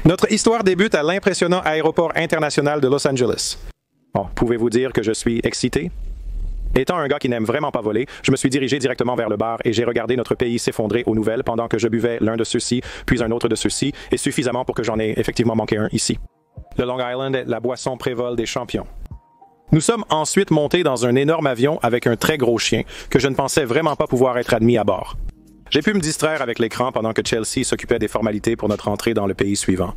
Notre histoire débute à l'impressionnant aéroport international de Los Angeles. Bon, pouvez-vous dire que je suis excité? Étant un gars qui n'aime vraiment pas voler, je me suis dirigé directement vers le bar et j'ai regardé notre pays s'effondrer aux nouvelles pendant que je buvais l'un de ceux-ci, puis un autre de ceux-ci, et suffisamment pour que j'en ai effectivement manqué un ici. Le Long Island est la boisson prévole des champions. Nous sommes ensuite montés dans un énorme avion avec un très gros chien que je ne pensais vraiment pas pouvoir être admis à bord. J'ai pu me distraire avec l'écran pendant que Chelsea s'occupait des formalités pour notre entrée dans le pays suivant.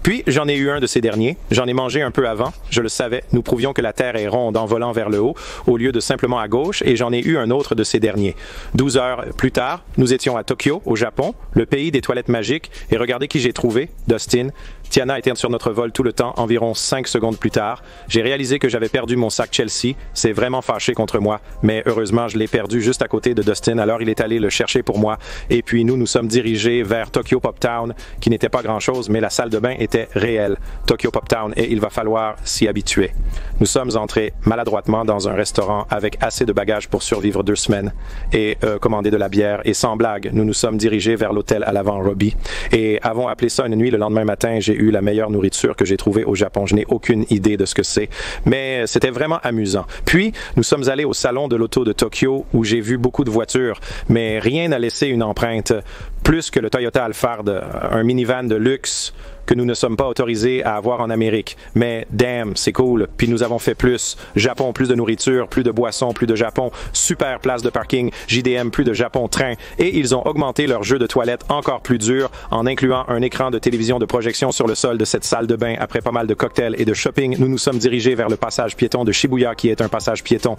Puis, j'en ai eu un de ces derniers. J'en ai mangé un peu avant. Je le savais. Nous prouvions que la Terre est ronde en volant vers le haut, au lieu de simplement à gauche, et j'en ai eu un autre de ces derniers. 12 heures plus tard, nous étions à Tokyo, au Japon, le pays des toilettes magiques, et regardez qui j'ai trouvé, Dustin. Tiana était sur notre vol tout le temps, environ 5 secondes plus tard. J'ai réalisé que j'avais perdu mon sac Chelsea. C'est vraiment fâché contre moi, mais heureusement, je l'ai perdu juste à côté de Dustin, alors il est allé le chercher pour moi. Et puis nous sommes dirigés vers Tokyo Pop Town, qui n'était pas grand-chose, mais la salle de bain était réelle. Tokyo Pop Town, et il va falloir s'y habituer. Nous sommes entrés maladroitement dans un restaurant avec assez de bagages pour survivre 2 semaines et commander de la bière. Et sans blague, nous nous sommes dirigés vers l'hôtel à l'avant Robbie et avons appelé ça une nuit. Le lendemain matin, j'ai eu la meilleure nourriture que j'ai trouvée au Japon. Je n'ai aucune idée de ce que c'est, mais c'était vraiment amusant. Puis, nous sommes allés au salon de l'auto de Tokyo où j'ai vu beaucoup de voitures, mais rien n'a laissé une empreinte plus que le Toyota Alphard, un minivan de luxe que nous ne sommes pas autorisés à avoir en Amérique. Mais damn, c'est cool. Puis nous avons fait plus. Japon, plus de nourriture, plus de boissons, plus de Japon. Super place de parking. JDM, plus de Japon train. Et ils ont augmenté leur jeu de toilette encore plus dur en incluant un écran de télévision de projection sur le sol de cette salle de bain. Après pas mal de cocktails et de shopping, nous nous sommes dirigés vers le passage piéton de Shibuya qui est un passage piéton.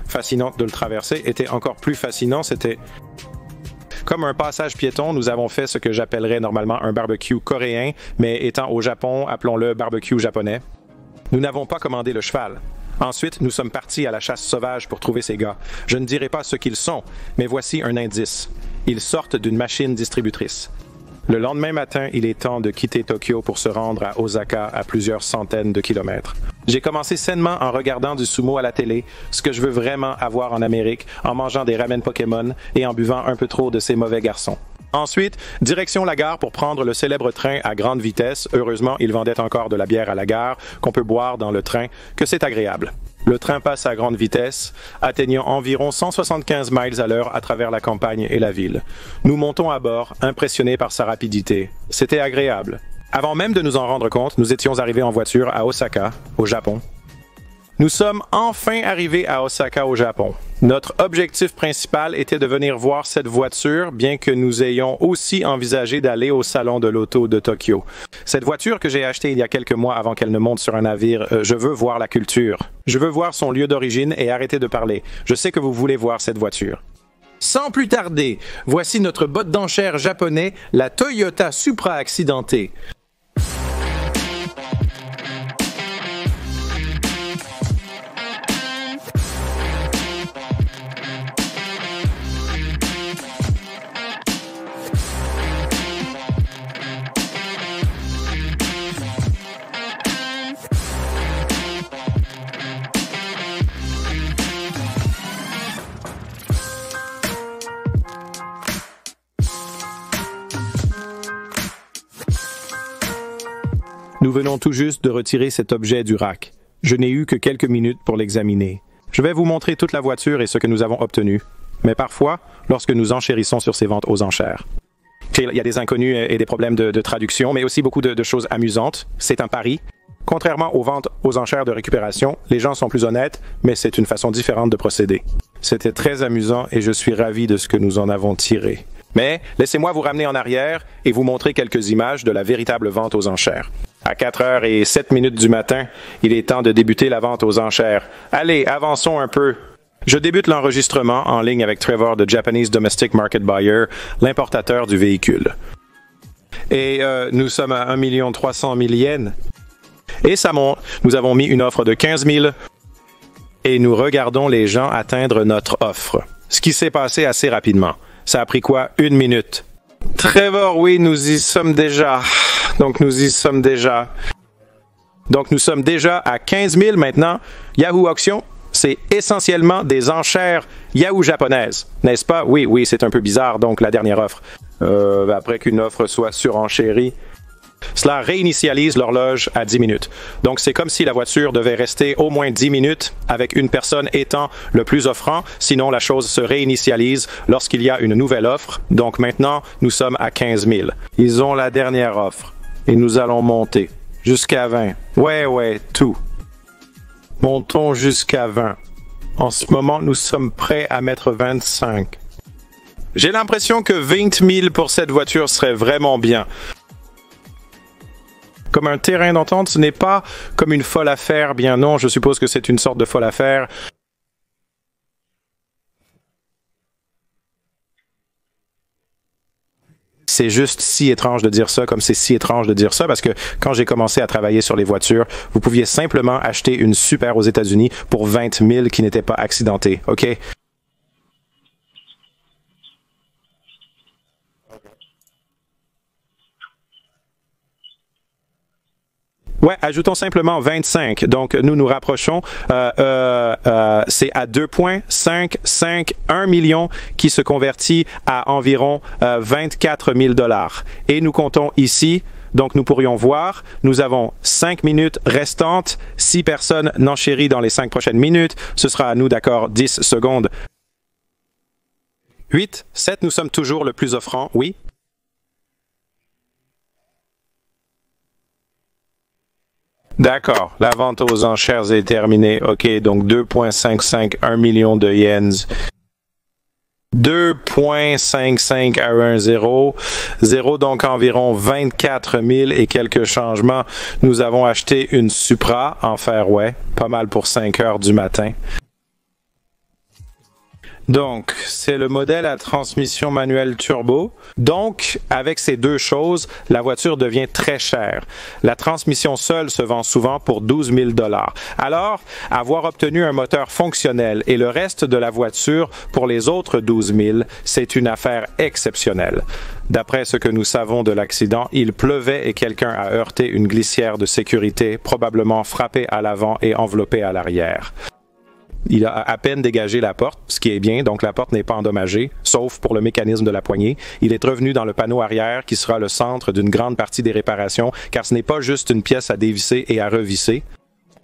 Fascinant de le traverser. Était encore plus fascinant, c'était... Comme un passage piéton, nous avons fait ce que j'appellerais normalement un barbecue coréen, mais étant au Japon, appelons-le barbecue japonais. Nous n'avons pas commandé le cheval. Ensuite, nous sommes partis à la chasse sauvage pour trouver ces gars. Je ne dirai pas ce qu'ils sont, mais voici un indice. Ils sortent d'une machine distributrice. Le lendemain matin, il est temps de quitter Tokyo pour se rendre à Osaka à plusieurs centaines de kilomètres. J'ai commencé sainement en regardant du sumo à la télé, ce que je veux vraiment avoir en Amérique, en mangeant des ramen Pokémon et en buvant un peu trop de ces mauvais garçons. Ensuite, direction la gare pour prendre le célèbre train à grande vitesse. Heureusement, ils vendaient encore de la bière à la gare qu'on peut boire dans le train, que c'est agréable. Le train passe à grande vitesse, atteignant environ 175 miles à l'heure à travers la campagne et la ville. Nous montons à bord, impressionnés par sa rapidité. C'était agréable. Avant même de nous en rendre compte, nous étions arrivés en voiture à Osaka, au Japon. Nous sommes enfin arrivés à Osaka, au Japon. Notre objectif principal était de venir voir cette voiture, bien que nous ayons aussi envisagé d'aller au salon de l'auto de Tokyo. Cette voiture que j'ai achetée il y a quelques mois avant qu'elle ne monte sur un navire, je veux voir la culture. Je veux voir son lieu d'origine et arrêter de parler. Je sais que vous voulez voir cette voiture. Sans plus tarder, voici notre botte d'enchère japonais, la Toyota Supra accidentée. Nous venons tout juste de retirer cet objet du rack. Je n'ai eu que quelques minutes pour l'examiner. Je vais vous montrer toute la voiture et ce que nous avons obtenu. Mais parfois, lorsque nous enchérissons sur ces ventes aux enchères. Il y a des inconnus et des problèmes de traduction, mais aussi beaucoup de choses amusantes. C'est un pari. Contrairement aux ventes aux enchères de récupération, les gens sont plus honnêtes, mais c'est une façon différente de procéder. C'était très amusant et je suis ravi de ce que nous en avons tiré. Mais laissez-moi vous ramener en arrière et vous montrer quelques images de la véritable vente aux enchères. À 4h07 du matin, il est temps de débuter la vente aux enchères. Allez, avançons un peu. Je débute l'enregistrement en ligne avec Trevor de Japanese Domestic Market Buyer, l'importateur du véhicule. Et nous sommes à 1 300 000 yens. Et ça monte. Nous avons mis une offre de 15 000 et nous regardons les gens atteindre notre offre. Ce qui s'est passé assez rapidement. Ça a pris quoi? 1 minute. Trevor, oui, nous y sommes déjà. Donc nous sommes déjà à 15 000 maintenant. Yahoo Auction, c'est essentiellement des enchères Yahoo japonaises, n'est-ce pas? Oui, c'est un peu bizarre, donc la dernière offre. après qu'une offre soit surenchérie. Cela réinitialise l'horloge à 10 minutes. Donc, c'est comme si la voiture devait rester au moins 10 minutes avec une personne étant le plus offrant. Sinon, la chose se réinitialise lorsqu'il y a une nouvelle offre. Donc, maintenant, nous sommes à 15 000. Ils ont la dernière offre. Et nous allons monter jusqu'à 20. Ouais, tout. Montons jusqu'à 20. En ce moment, nous sommes prêts à mettre 25. J'ai l'impression que 20 000 pour cette voiture serait vraiment bien. Comme un terrain d'entente, ce n'est pas comme une folle affaire, bien non, je suppose que c'est une sorte de folle affaire. C'est juste si étrange de dire ça, comme c'est si étrange de dire ça, parce que quand j'ai commencé à travailler sur les voitures, vous pouviez simplement acheter une Super aux États-Unis pour 20 000 qui n'était pas accidentée, OK? Ouais, ajoutons simplement 25. Donc, nous nous rapprochons. C'est à 2,551 millions qui se convertit à environ 24 000 $. Et nous comptons ici. Donc, nous pourrions voir, nous avons 5 minutes restantes. Si personne n'enchérit dans les 5 prochaines minutes, ce sera à nous, d'accord, 10 secondes. 8, 7, nous sommes toujours le plus offrant, oui. D'accord, la vente aux enchères est terminée. OK, donc 2,551 millions de yens. 2,55 à 1, 0. 0, donc environ 24 000 et quelques changements. Nous avons acheté une Supra en fer, ouais, pas mal pour 5 heures du matin. Donc, c'est le modèle à transmission manuelle turbo. Donc, avec ces deux choses, la voiture devient très chère. La transmission seule se vend souvent pour 12 000 $. Alors, avoir obtenu un moteur fonctionnel et le reste de la voiture pour les autres 12 000, c'est une affaire exceptionnelle. D'après ce que nous savons de l'accident, il pleuvait et quelqu'un a heurté une glissière de sécurité, probablement frappé à l'avant et enveloppé à l'arrière. Il a à peine dégagé la porte, ce qui est bien, donc la porte n'est pas endommagée, sauf pour le mécanisme de la poignée. Il est revenu dans le panneau arrière qui sera le centre d'une grande partie des réparations, car ce n'est pas juste une pièce à dévisser et à revisser.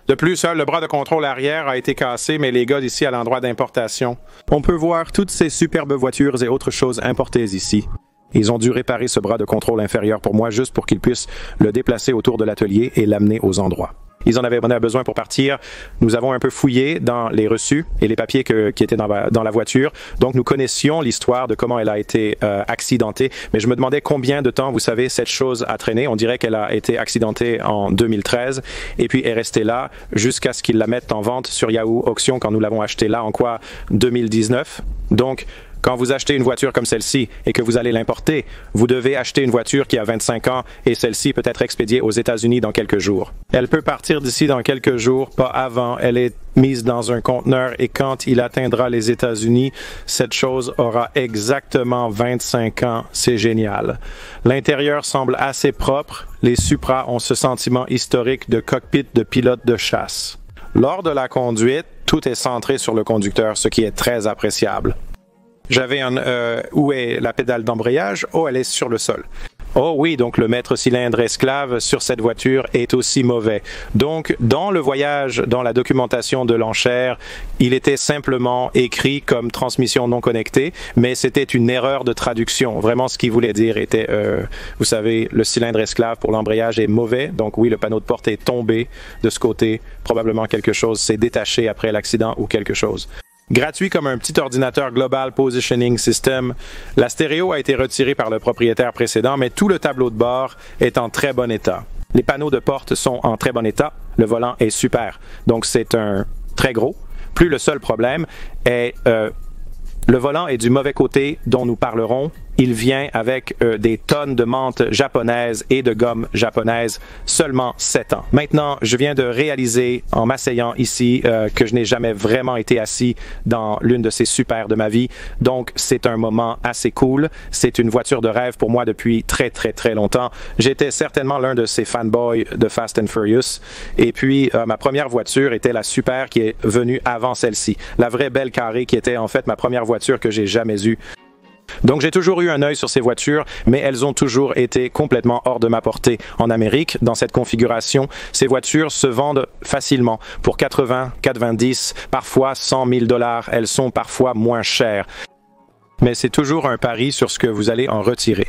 De plus, seul le bras de contrôle arrière a été cassé, mais les gars d'ici à l'endroit d'importation. On peut voir toutes ces superbes voitures et autres choses importées ici. Ils ont dû réparer ce bras de contrôle inférieur pour moi juste pour qu'ils puissent le déplacer autour de l'atelier et l'amener aux endroits. Ils en avaient besoin pour partir. Nous avons un peu fouillé dans les reçus et les papiers qui étaient dans la voiture. Donc, nous connaissions l'histoire de comment elle a été accidentée. Mais je me demandais combien de temps, vous savez, cette chose a traîné. On dirait qu'elle a été accidentée en 2013 et puis est restée là jusqu'à ce qu'ils la mettent en vente sur Yahoo Auction quand nous l'avons achetée là en quoi 2019. Donc, quand vous achetez une voiture comme celle-ci et que vous allez l'importer, vous devez acheter une voiture qui a 25 ans et celle-ci peut être expédiée aux États-Unis dans quelques jours. Elle peut partir d'ici dans quelques jours, pas avant. Elle est mise dans un conteneur et quand il atteindra les États-Unis, cette chose aura exactement 25 ans. C'est génial. L'intérieur semble assez propre. Les Supra ont ce sentiment historique de cockpit de pilote de chasse. Lors de la conduite, tout est centré sur le conducteur, ce qui est très appréciable. J'avais où est la pédale d'embrayage? Oh, elle est sur le sol. Oh oui, donc le maître cylindre esclave sur cette voiture est aussi mauvais. Donc, dans le voyage, dans la documentation de l'enchère, il était simplement écrit comme transmission non connectée, mais c'était une erreur de traduction. Vraiment, ce qu'il voulait dire était, vous savez, le cylindre esclave pour l'embrayage est mauvais. Donc oui, le panneau de porte est tombé de ce côté. Probablement quelque chose s'est détaché après l'accident ou quelque chose. Gratuit comme un petit ordinateur Global Positioning System, la stéréo a été retirée par le propriétaire précédent, mais tout le tableau de bord est en très bon état. Les panneaux de porte sont en très bon état, le volant est super, donc c'est un très gros. Plus le seul problème est le volant est du mauvais côté dont nous parlerons. Il vient avec des tonnes de menthe japonaise et de gomme japonaise, seulement 7 ans. Maintenant, je viens de réaliser en m'asseyant ici que je n'ai jamais vraiment été assis dans l'une de ces supers de ma vie. Donc, c'est un moment assez cool. C'est une voiture de rêve pour moi depuis très, très, très longtemps. J'étais certainement l'un de ces fanboys de Fast and Furious. Et puis, ma première voiture était la Super qui est venue avant celle-ci. La vraie belle carrée qui était en fait ma première voiture que j'ai jamais eue. Donc j'ai toujours eu un œil sur ces voitures, mais elles ont toujours été complètement hors de ma portée. En Amérique, dans cette configuration, ces voitures se vendent facilement pour 80, 90, parfois 100 000 $. Elles sont parfois moins chères. Mais c'est toujours un pari sur ce que vous allez en retirer.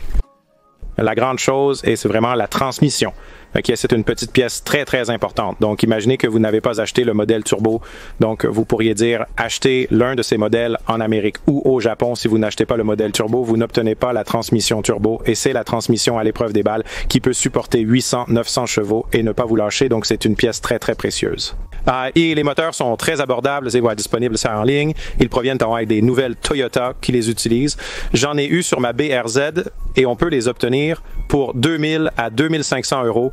La grande chose, et c'est vraiment la transmission. Okay, c'est une petite pièce très, très importante. Donc, imaginez que vous n'avez pas acheté le modèle turbo. Donc, vous pourriez dire, achetez l'un de ces modèles en Amérique ou au Japon. Si vous n'achetez pas le modèle turbo, vous n'obtenez pas la transmission turbo. Et c'est la transmission à l'épreuve des balles qui peut supporter 800, 900 chevaux et ne pas vous lâcher. Donc, c'est une pièce très, très précieuse. Et les moteurs sont très abordables. Ils vont être disponibles en ligne. Ils proviennent avec des nouvelles Toyota qui les utilisent. J'en ai eu sur ma BRZ et on peut les obtenir pour 2000 à 2500 €.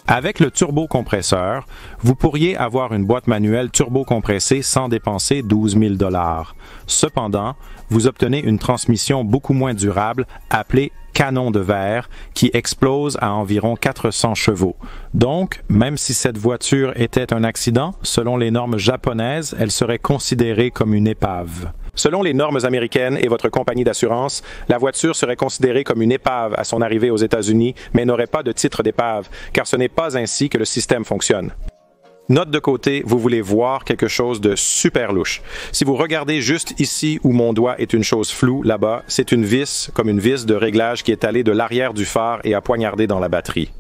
Avec le turbocompresseur, vous pourriez avoir une boîte manuelle turbocompressée sans dépenser 12 000 $. Cependant, vous obtenez une transmission beaucoup moins durable appelée canon de verre qui explose à environ 400 chevaux. Donc, même si cette voiture était un accident, selon les normes japonaises, elle serait considérée comme une épave. Selon les normes américaines et votre compagnie d'assurance, la voiture serait considérée comme une épave à son arrivée aux États-Unis, mais n'aurait pas de titre d'épave, car ce n'est pas ainsi que le système fonctionne. Note de côté, vous voulez voir quelque chose de super louche. Si vous regardez juste ici où mon doigt est une chose floue, là-bas, c'est une vis, comme une vis de réglage qui est allée de l'arrière du phare et a poignardé dans la batterie.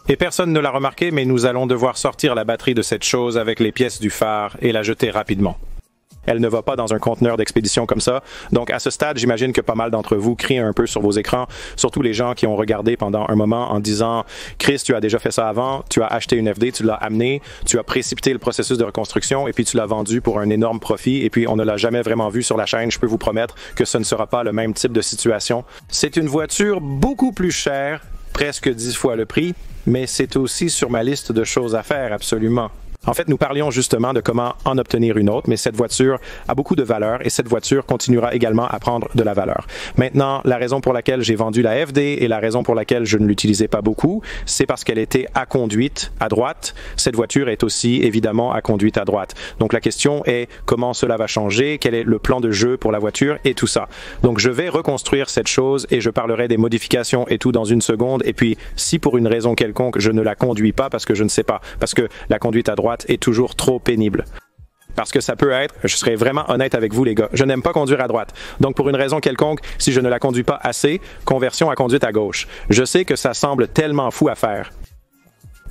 Et personne ne l'a remarqué, mais nous allons devoir sortir la batterie de cette chose avec les pièces du phare et la jeter rapidement. Elle ne va pas dans un conteneur d'expédition comme ça. Donc, à ce stade, j'imagine que pas mal d'entre vous crient un peu sur vos écrans, surtout les gens qui ont regardé pendant un moment en disant « Chris, tu as déjà fait ça avant, tu as acheté une FD, tu l'as amené, tu as précipité le processus de reconstruction et puis tu l'as vendu pour un énorme profit et puis on ne l'a jamais vraiment vu sur la chaîne. Je peux vous promettre que ce ne sera pas le même type de situation. C'est une voiture beaucoup plus chère, presque 10 fois le prix, mais c'est aussi sur ma liste de choses à faire, absolument. En fait, nous parlions justement de comment en obtenir une autre, mais cette voiture a beaucoup de valeur et cette voiture continuera également à prendre de la valeur. Maintenant, la raison pour laquelle j'ai vendu la FD et la raison pour laquelle je ne l'utilisais pas beaucoup, c'est parce qu'elle était à conduite à droite. Cette voiture est aussi évidemment à conduite à droite. Donc la question est comment cela va changer, quel est le plan de jeu pour la voiture et tout ça. Donc je vais reconstruire cette chose et je parlerai des modifications et tout dans une seconde. Et puis, si pour une raison quelconque, je ne la conduis pas parce que je ne sais pas, parce que la conduite à droite est toujours trop pénible. Parce que ça peut être, je serai vraiment honnête avec vous les gars, je n'aime pas conduire à droite. Donc pour une raison quelconque, si je ne la conduis pas assez, conversion à conduite à gauche. Je sais que ça semble tellement fou à faire.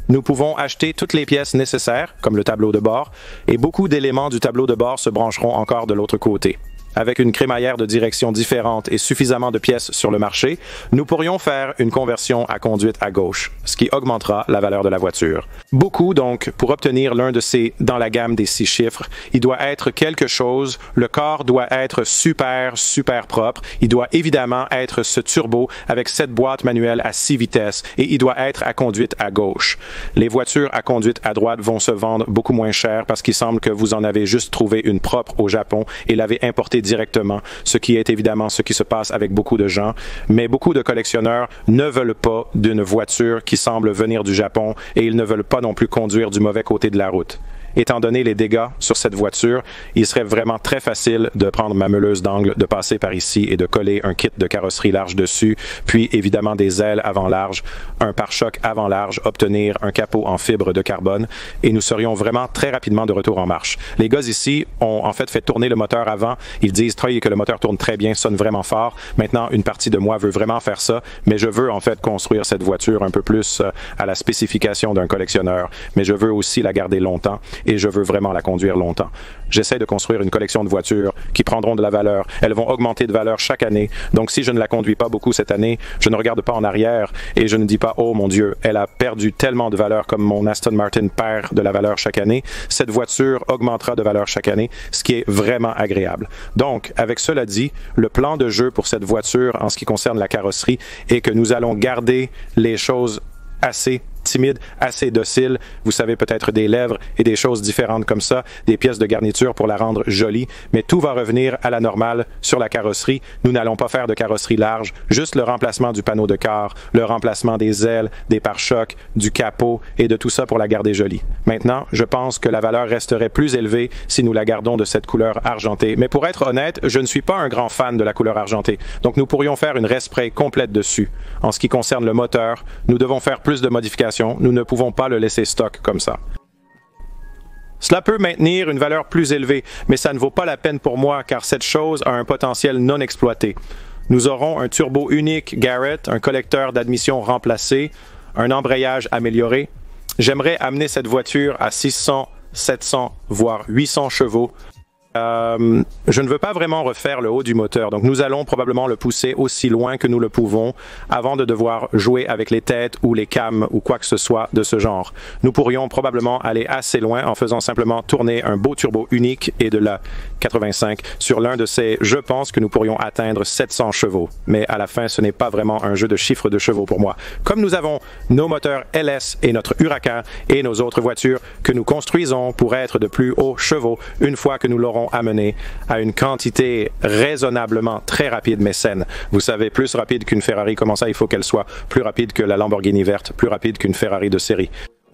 Nous pouvons acheter toutes les pièces nécessaires, comme le tableau de bord, et beaucoup d'éléments du tableau de bord se brancheront encore de l'autre côté. Avec une crémaillère de direction différente et suffisamment de pièces sur le marché, nous pourrions faire une conversion à conduite à gauche, ce qui augmentera la valeur de la voiture. Beaucoup, donc, pour obtenir l'un de ces dans la gamme des 6 chiffres, il doit être quelque chose, le corps doit être super, super propre, il doit évidemment être ce turbo avec cette boîte manuelle à 6 vitesses et il doit être à conduite à gauche. Les voitures à conduite à droite vont se vendre beaucoup moins cher parce qu'il semble que vous en avez juste trouvé une propre au Japon et l'avez importée directement, ce qui est évidemment ce qui se passe avec beaucoup de gens, mais beaucoup de collectionneurs ne veulent pas d'une voiture qui semble venir du Japon et ils ne veulent pas non plus conduire du mauvais côté de la route. Étant donné les dégâts sur cette voiture, il serait vraiment très facile de prendre ma meuleuse d'angle, de passer par ici et de coller un kit de carrosserie large dessus, puis évidemment des ailes avant large, un pare-choc avant large, obtenir un capot en fibre de carbone et nous serions vraiment très rapidement de retour en marche. Les gars ici ont en fait tourner le moteur avant. Ils disent que le moteur tourne très bien, sonne vraiment fort. Maintenant, une partie de moi veut vraiment faire ça, mais je veux en fait construire cette voiture un peu plus à la spécification d'un collectionneur, mais je veux aussi la garder longtemps. Et je veux vraiment la conduire longtemps. J'essaie de construire une collection de voitures qui prendront de la valeur. Elles vont augmenter de valeur chaque année. Donc, si je ne la conduis pas beaucoup cette année, je ne regarde pas en arrière et je ne dis pas « Oh mon Dieu, elle a perdu tellement de valeur comme mon Aston Martin perd de la valeur chaque année. » Cette voiture augmentera de valeur chaque année, ce qui est vraiment agréable. Donc, avec cela dit, le plan de jeu pour cette voiture en ce qui concerne la carrosserie est que nous allons garder les choses assez timide, assez docile. Vous savez, peut-être des lèvres et des choses différentes comme ça, des pièces de garniture pour la rendre jolie, mais tout va revenir à la normale sur la carrosserie. Nous n'allons pas faire de carrosserie large, juste le remplacement du panneau de quart, le remplacement des ailes, des pare-chocs, du capot et de tout ça pour la garder jolie. Maintenant, je pense que la valeur resterait plus élevée si nous la gardons de cette couleur argentée. Mais pour être honnête, je ne suis pas un grand fan de la couleur argentée, donc nous pourrions faire une respray complète dessus. En ce qui concerne le moteur, nous devons faire plus de modifications, nous ne pouvons pas le laisser stock comme ça. Cela peut maintenir une valeur plus élevée, mais ça ne vaut pas la peine pour moi car cette chose a un potentiel non exploité. Nous aurons un turbo unique Garrett, un collecteur d'admission remplacé, un embrayage amélioré. J'aimerais amener cette voiture à 600, 700, voire 800 chevaux. Je ne veux pas vraiment refaire le haut du moteur, donc nous allons probablement le pousser aussi loin que nous le pouvons avant de devoir jouer avec les têtes ou les cams ou quoi que ce soit de ce genre. Nous pourrions probablement aller assez loin en faisant simplement tourner un beau turbo unique et de la 85 sur l'un de ces, je pense que nous pourrions atteindre 700 chevaux, mais à la fin ce n'est pas vraiment un jeu de chiffres de chevaux pour moi. Comme nous avons nos moteurs LS et notre Huracan et nos autres voitures que nous construisons pour être de plus hauts chevaux une fois que nous l'aurons amené à une quantité raisonnablement très rapide mais saine. Vous savez, plus rapide qu'une Ferrari, comment ça il faut qu'elle soit plus rapide que la Lamborghini verte, plus rapide qu'une Ferrari de série.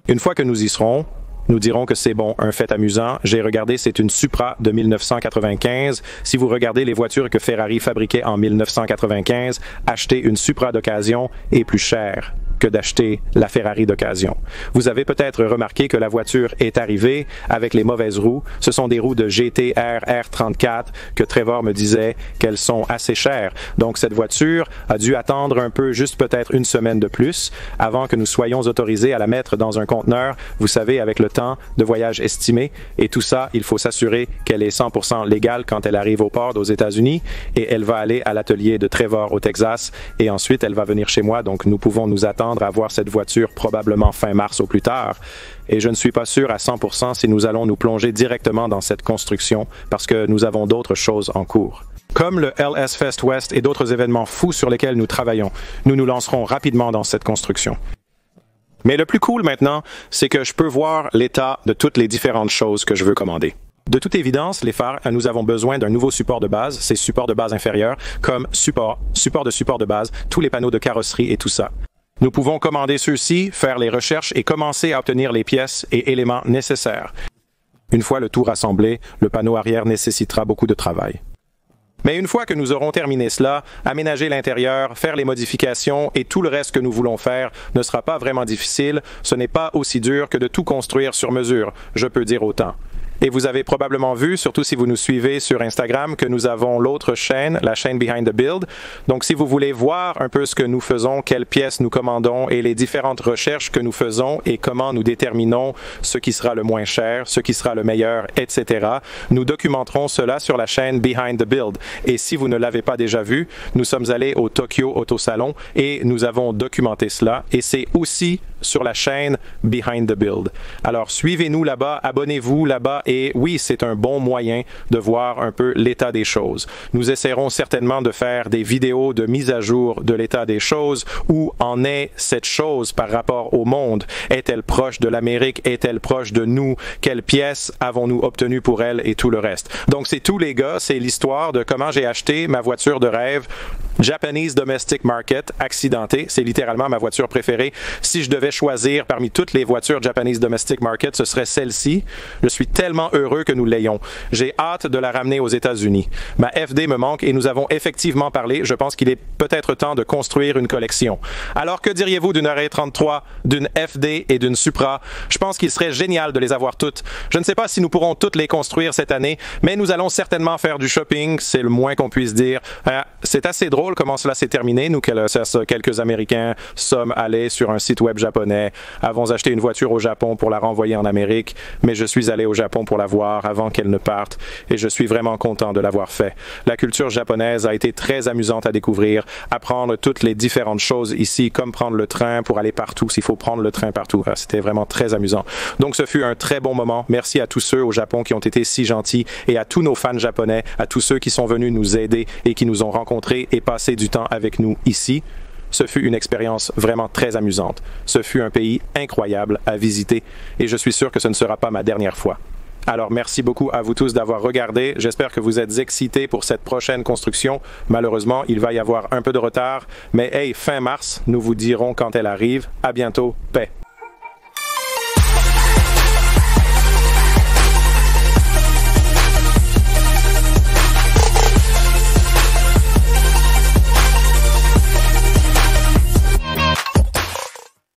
Une fois que nous y serons, nous dirons que c'est bon, un fait amusant. J'ai regardé, c'est une Supra de 1995. Si vous regardez les voitures que Ferrari fabriquait en 1995, acheter une Supra d'occasion est plus cher que d'acheter la Ferrari d'occasion. Vous avez peut-être remarqué que la voiture est arrivée avec les mauvaises roues. Ce sont des roues de GT-R R34 que Trevor me disait qu'elles sont assez chères. Donc cette voiture a dû attendre un peu, juste peut-être une semaine de plus, avant que nous soyons autorisés à la mettre dans un conteneur, vous savez, avec le temps de voyage estimé. Et tout ça, il faut s'assurer qu'elle est 100% légale quand elle arrive au port aux États-Unis et elle va aller à l'atelier de Trevor au Texas et ensuite elle va venir chez moi. Donc nous pouvons nous attendre à voir cette voiture probablement fin mars au plus tard. Et je ne suis pas sûr à 100% si nous allons nous plonger directement dans cette construction parce que nous avons d'autres choses en cours. Comme le LS Fest West et d'autres événements fous sur lesquels nous travaillons, nous nous lancerons rapidement dans cette construction. Mais le plus cool maintenant, c'est que je peux voir l'état de toutes les différentes choses que je veux commander. De toute évidence, les phares, nous avons besoin d'un nouveau support de base, ces supports de base inférieurs, comme support de base, tous les panneaux de carrosserie et tout ça. Nous pouvons commander ceux-ci, faire les recherches et commencer à obtenir les pièces et éléments nécessaires. Une fois le tout rassemblé, le panneau arrière nécessitera beaucoup de travail. Mais une fois que nous aurons terminé cela, aménager l'intérieur, faire les modifications et tout le reste que nous voulons faire ne sera pas vraiment difficile. Ce n'est pas aussi dur que de tout construire sur mesure, je peux dire autant. Et vous avez probablement vu, surtout si vous nous suivez sur Instagram, que nous avons l'autre chaîne, la chaîne Behind the Build. Donc si vous voulez voir un peu ce que nous faisons, quelles pièces nous commandons et les différentes recherches que nous faisons et comment nous déterminons ce qui sera le moins cher, ce qui sera le meilleur, etc., nous documenterons cela sur la chaîne Behind the Build. Et si vous ne l'avez pas déjà vu, nous sommes allés au Tokyo Auto Salon et nous avons documenté cela. Et c'est aussi sur la chaîne Behind the Build. Alors suivez-nous là-bas, abonnez-vous là-bas et oui, c'est un bon moyen de voir un peu l'état des choses. Nous essaierons certainement de faire des vidéos de mise à jour de l'état des choses. Où en est cette chose par rapport au monde? Est-elle proche de l'Amérique? Est-elle proche de nous? Quelles pièces avons-nous obtenues pour elle et tout le reste? Donc c'est tout les gars, c'est l'histoire de comment j'ai acheté ma voiture de rêve Japanese Domestic Market accidentée. C'est littéralement ma voiture préférée. Si je devais choisir parmi toutes les voitures Japanese Domestic Market, ce serait celle-ci. Je suis tellement heureux que nous l'ayons. J'ai hâte de la ramener aux États-Unis. Ma FD me manque et nous avons effectivement parlé. Je pense qu'il est peut-être temps de construire une collection. Alors que diriez-vous d'une RE33, d'une FD et d'une Supra? Je pense qu'il serait génial de les avoir toutes. Je ne sais pas si nous pourrons toutes les construire cette année, mais nous allons certainement faire du shopping, c'est le moins qu'on puisse dire. C'est assez drôle comment cela s'est terminé. Nous, quelques Américains, sommes allés sur un site web japonais, avons acheté une voiture au Japon pour la renvoyer en Amérique, mais je suis allé au Japon pour la voir avant qu'elle ne parte et je suis vraiment content de l'avoir fait. La culture japonaise a été très amusante à découvrir, apprendre toutes les différentes choses ici, comme prendre le train pour aller partout, s'il faut prendre le train partout. C'était vraiment très amusant. Donc ce fut un très bon moment. Merci à tous ceux au Japon qui ont été si gentils et à tous nos fans japonais, à tous ceux qui sont venus nous aider et qui nous ont rencontrés et passé du temps avec nous ici. Ce fut une expérience vraiment très amusante. Ce fut un pays incroyable à visiter et je suis sûr que ce ne sera pas ma dernière fois. Alors, merci beaucoup à vous tous d'avoir regardé. J'espère que vous êtes excités pour cette prochaine construction. Malheureusement, il va y avoir un peu de retard. Mais hey, fin mars, nous vous dirons quand elle arrive. À bientôt. Paix.